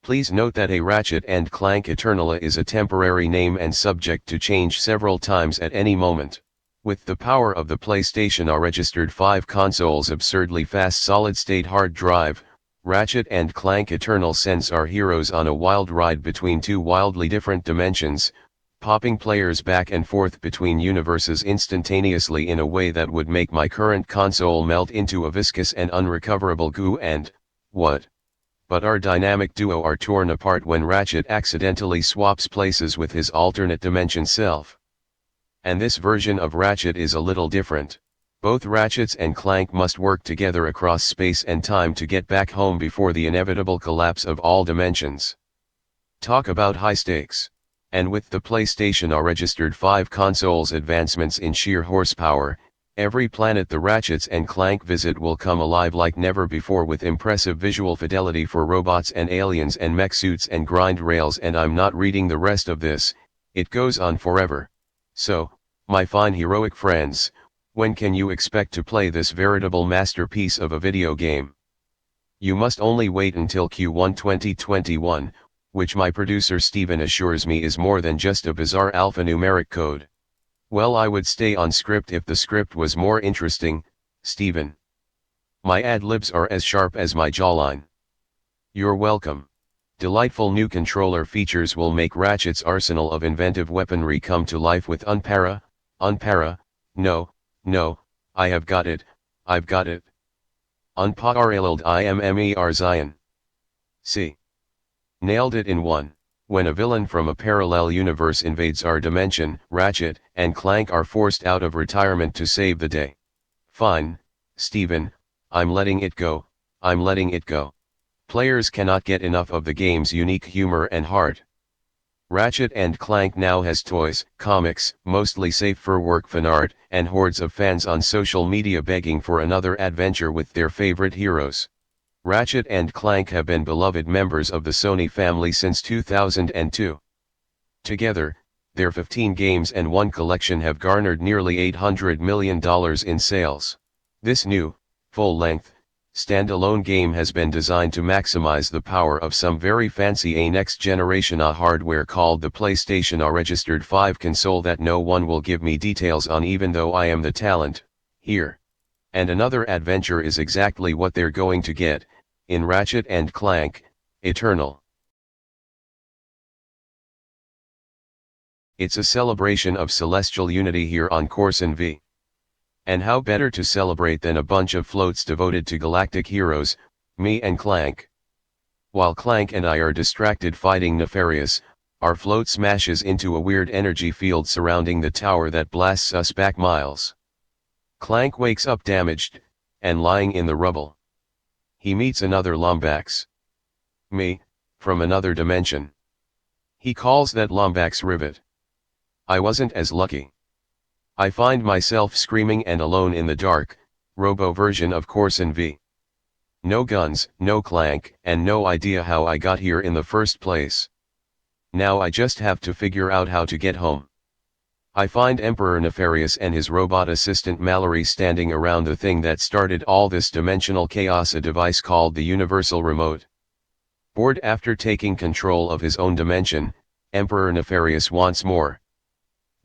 Please note that a Ratchet and Clank Eternala is a temporary name and subject to change several times at any moment. With the power of the PlayStation registered 5 console's absurdly fast solid-state hard drive, Ratchet and Clank Eternal sends our heroes on a wild ride between two wildly different dimensions, popping players back and forth between universes instantaneously in a way that would make my current console melt into a viscous and unrecoverable goo and, what? But our dynamic duo are torn apart when Ratchet accidentally swaps places with his alternate dimension self. And this version of Ratchet is a little different. Both Ratchets and Clank must work together across space and time to get back home before the inevitable collapse of all dimensions. Talk about high stakes. And with the PlayStation registered 5 console's advancements in sheer horsepower, every planet the Ratchets and Clank visit will come alive like never before with impressive visual fidelity for robots and aliens and mech suits and grind rails, and I'm not reading the rest of this, it goes on forever. So, my fine heroic friends, when can you expect to play this veritable masterpiece of a video game? You must only wait until Q1 2021, which my producer Steven assures me is more than just a bizarre alphanumeric code. Well, I would stay on script if the script was more interesting, Steven. My ad-libs are as sharp as my jawline. You're welcome. Delightful new controller features will make Ratchet's arsenal of inventive weaponry come to life with no, I have got it, I've got it. Unparalleled IMMER Zion. See. Nailed it in one. When a villain from a parallel universe invades our dimension, Ratchet and Clank are forced out of retirement to save the day. Fine, Steven, I'm letting it go, I'm letting it go. Players cannot get enough of the game's unique humor and heart. Ratchet and Clank now has toys, comics, mostly safe for work fanart, and hordes of fans on social media begging for another adventure with their favorite heroes. Ratchet and Clank have been beloved members of the Sony family since 2002. Together, their 15 games and one collection have garnered nearly $800 million in sales. This new, full-length, standalone game has been designed to maximize the power of some very fancy next-generation hardware called the PlayStation registered 5 console that no one will give me details on even though I am the talent, here. And another adventure is exactly what they're going to get, in Ratchet and Clank, Eternal. It's a celebration of celestial unity here on Corson V. And how better to celebrate than a bunch of floats devoted to galactic heroes, me and Clank. While Clank and I are distracted fighting Nefarious, our float smashes into a weird energy field surrounding the tower that blasts us back miles. Clank wakes up damaged, and lying in the rubble. He meets another Lombax. Me, from another dimension. He calls that Lombax Rivet. I wasn't as lucky. I find myself screaming and alone in the dark, robo version of Corson V. No guns, no Clank, and no idea how I got here in the first place. Now I just have to figure out how to get home. I find Emperor Nefarious and his robot assistant Mallory standing around the thing that started all this dimensional chaos, a device called the Universal Remote. Bored after taking control of his own dimension, Emperor Nefarious wants more.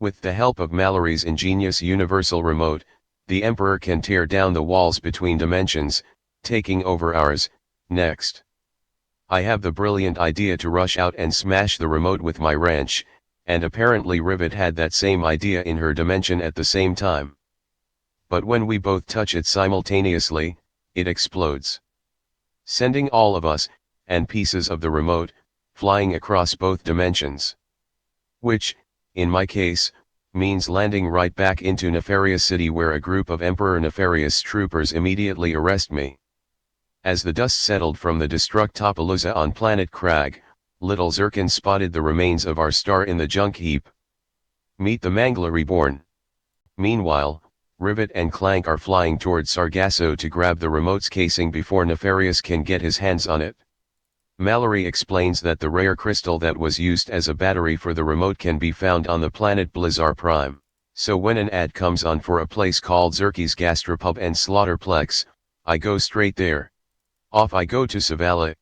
With the help of Mallory's ingenious Universal Remote, the Emperor can tear down the walls between dimensions, taking over ours, next. I have the brilliant idea to rush out and smash the remote with my wrench, and apparently Rivet had that same idea in her dimension at the same time. But when we both touch it simultaneously, it explodes. Sending all of us, and pieces of the remote, flying across both dimensions. Which, in my case, means landing right back into Nefarious City, where a group of Emperor Nefarious troopers immediately arrest me. As the dust settled from the Destructopalooza on planet Crag, Little Zircon spotted the remains of our star in the junk heap. Meet the Mangler Reborn. Meanwhile, Rivet and Clank are flying toward Sargasso to grab the remote's casing before Nefarious can get his hands on it. Mallory explains that the rare crystal that was used as a battery for the remote can be found on the planet Blizzar Prime, so when an ad comes on for a place called Zerky's Gastropub and Slaughterplex, I go straight there. Off I go to Savala.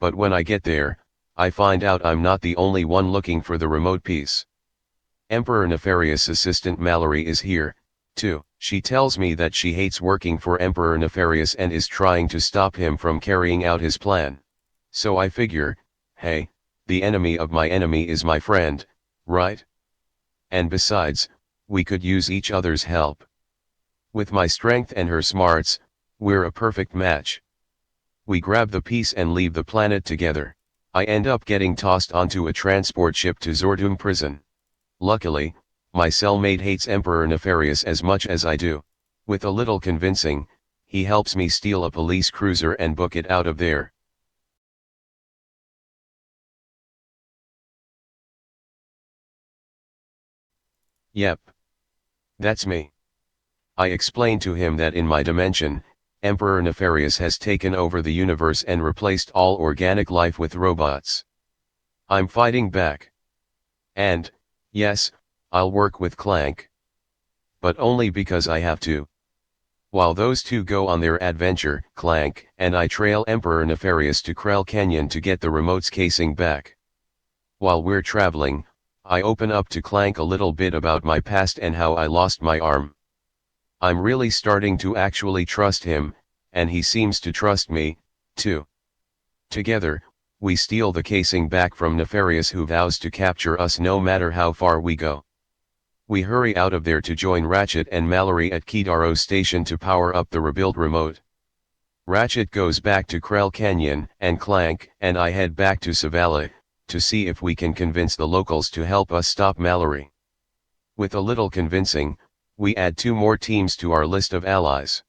But when I get there, I find out I'm not the only one looking for the remote piece. Emperor Nefarious' assistant Mallory is here, too. She tells me that she hates working for Emperor Nefarious and is trying to stop him from carrying out his plan. So I figure, hey, the enemy of my enemy is my friend, right? And besides, we could use each other's help. With my strength and her smarts, we're a perfect match. We grab the piece and leave the planet together. I end up getting tossed onto a transport ship to Zordum prison. Luckily, my cellmate hates Emperor Nefarious as much as I do. With a little convincing, he helps me steal a police cruiser and book it out of there. Yep. That's me. I explain to him that in my dimension, Emperor Nefarious has taken over the universe and replaced all organic life with robots. I'm fighting back. And, yes, I'll work with Clank. But only because I have to. While those two go on their adventure, Clank and I trail Emperor Nefarious to Krell Canyon to get the remote's casing back. While we're traveling, I open up to Clank a little bit about my past and how I lost my arm. I'm really starting to actually trust him, and he seems to trust me, too. Together, we steal the casing back from Nefarious, who vows to capture us no matter how far we go. We hurry out of there to join Ratchet and Mallory at Kidaro Station to power up the rebuilt remote. Ratchet goes back to Krell Canyon, and Clank and I head back to Savala, to see if we can convince the locals to help us stop Mallory. With a little convincing, we add 2 more teams to our list of allies.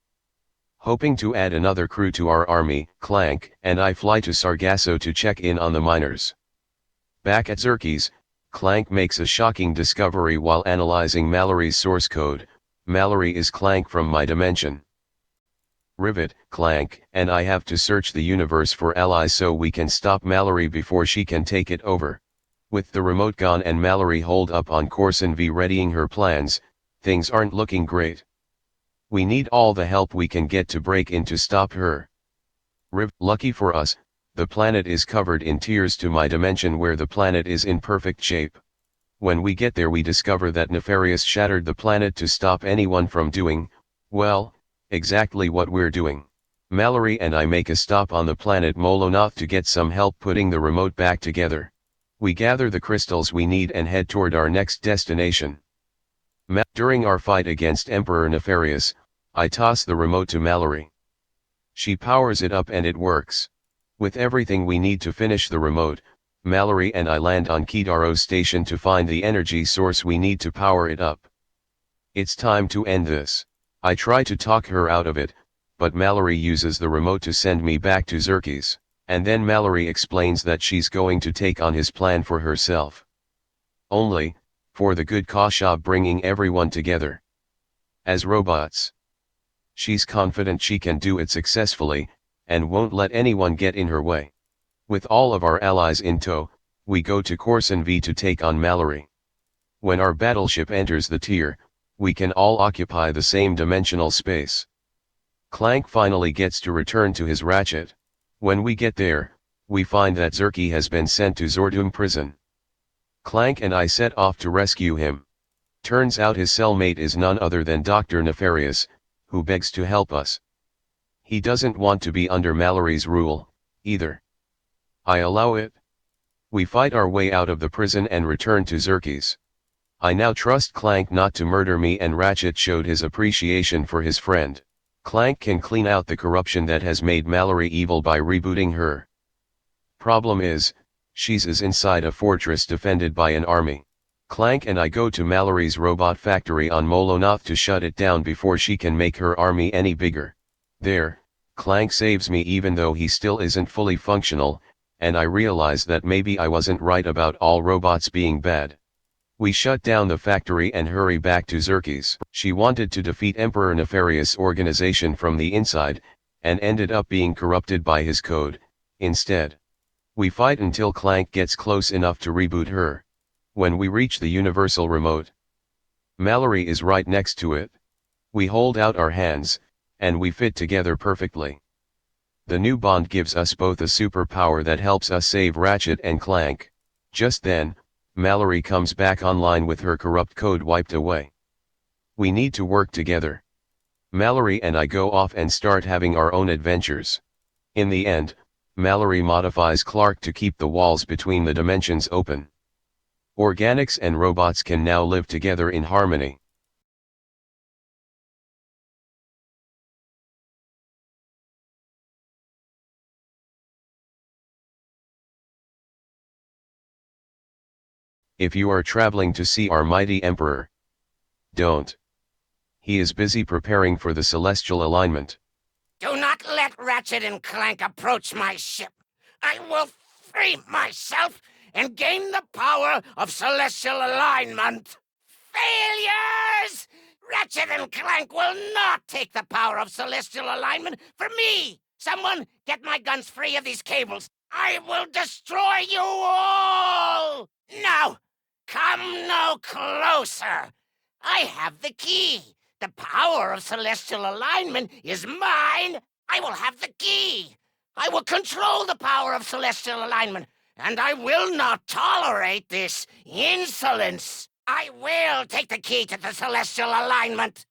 Hoping to add another crew to our army, Clank and I fly to Sargasso to check in on the miners. Back at Xerxes, Clank makes a shocking discovery while analyzing Mallory's source code. Mallory is Clank from my dimension. Rivet, Clank and I have to search the universe for allies so we can stop Mallory before she can take it over. With the remote gone and Mallory holed up on Corson V readying her plans, things aren't looking great. We need all the help we can get to break in to stop her. Lucky for us, the planet is covered in tears to my dimension where the planet is in perfect shape. When we get there we discover that Nefarious shattered the planet to stop anyone from doing, well, exactly what we're doing. Mallory and I make a stop on the planet Molonoth to get some help putting the remote back together. We gather the crystals we need and head toward our next destination. During our fight against Emperor Nefarious, I toss the remote to Mallory. She powers it up and it works. With everything we need to finish the remote, Mallory and I land on Kidaro Station to find the energy source we need to power it up. It's time to end this. I try to talk her out of it, but Mallory uses the remote to send me back to Xerxes, and then Mallory explains that she's going to take on his plan for herself. Only, for the good cause of bringing everyone together. As robots. She's confident she can do it successfully, and won't let anyone get in her way. With all of our allies in tow, we go to Corson V to take on Mallory. When our battleship enters the tier, we can all occupy the same dimensional space. Clank finally gets to return to his Ratchet. When we get there, we find that Xerxes has been sent to Zordum prison. Clank and I set off to rescue him. Turns out his cellmate is none other than Dr. Nefarious, who begs to help us. He doesn't want to be under Mallory's rule, either. I allow it. We fight our way out of the prison and return to Xerxes. I now trust Clank not to murder me, and Ratchet showed his appreciation for his friend. Clank can clean out the corruption that has made Mallory evil by rebooting her. Problem is, she's inside a fortress defended by an army. Clank and I go to Mallory's robot factory on Molonoth to shut it down before she can make her army any bigger. There, Clank saves me even though he still isn't fully functional, and I realize that maybe I wasn't right about all robots being bad. We shut down the factory and hurry back to Xerxes. She wanted to defeat Emperor Nefarious' organization from the inside, and ended up being corrupted by his code, instead. We fight until Clank gets close enough to reboot her. When we reach the universal remote, Mallory is right next to it. We hold out our hands, and we fit together perfectly. The new bond gives us both a superpower that helps us save Ratchet and Clank. Just then, Mallory comes back online with her corrupt code wiped away. We need to work together. Mallory and I go off and start having our own adventures. In the end, Mallory modifies Clark to keep the walls between the dimensions open. Organics and robots can now live together in harmony. If you are traveling to see our mighty Emperor, don't. He is busy preparing for the celestial alignment. Do not let Ratchet and Clank approach my ship. I will free myself and gain the power of celestial alignment. Failures! Ratchet and Clank will not take the power of celestial alignment from me! Someone get my guns free of these cables. I will destroy you all! Now, come no closer. I have the key. The power of celestial alignment is mine. I will have the key. I will control the power of celestial alignment, and I will not tolerate this insolence. I will take the key to the celestial alignment.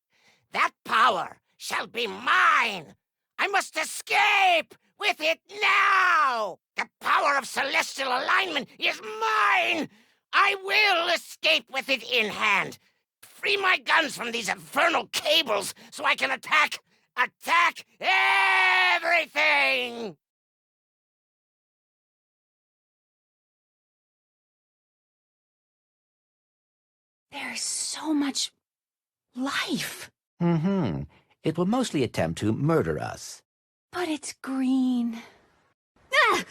That power shall be mine. I must escape with it now. The power of celestial alignment is mine. I will escape with it in hand. Free my guns from these infernal cables so I can attack everything! There's so much life. It will mostly attempt to murder us. But it's green. Ah!